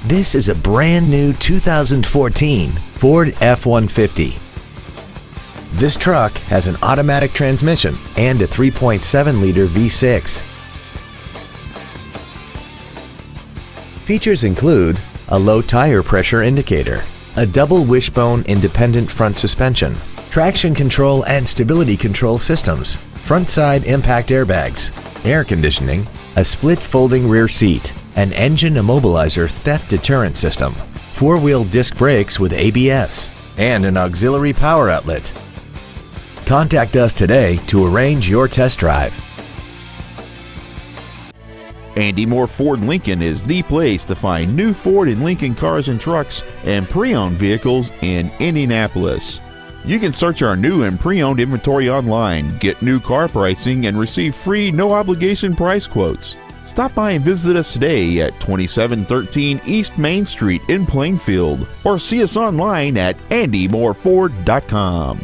This is a brand new 2014 Ford F-150. This truck has an automatic transmission and a 3.7-liter V6. Features include a low tire pressure indicator, a double wishbone independent front suspension, traction control and stability control systems, front side impact airbags, air conditioning, a split folding rear seat, an engine immobilizer theft deterrent system, four-wheel disc brakes with ABS, and an auxiliary power outlet. Contact us today to arrange your test drive. Andy Mohr Ford Lincoln is the place to find new Ford and Lincoln cars and trucks and pre-owned vehicles in Indianapolis. You can search our new and pre-owned inventory online, get new car pricing, and receive free no-obligation price quotes. Stop by and visit us today at 2713 East Main Street in Plainfield, or see us online at andymohrford.com.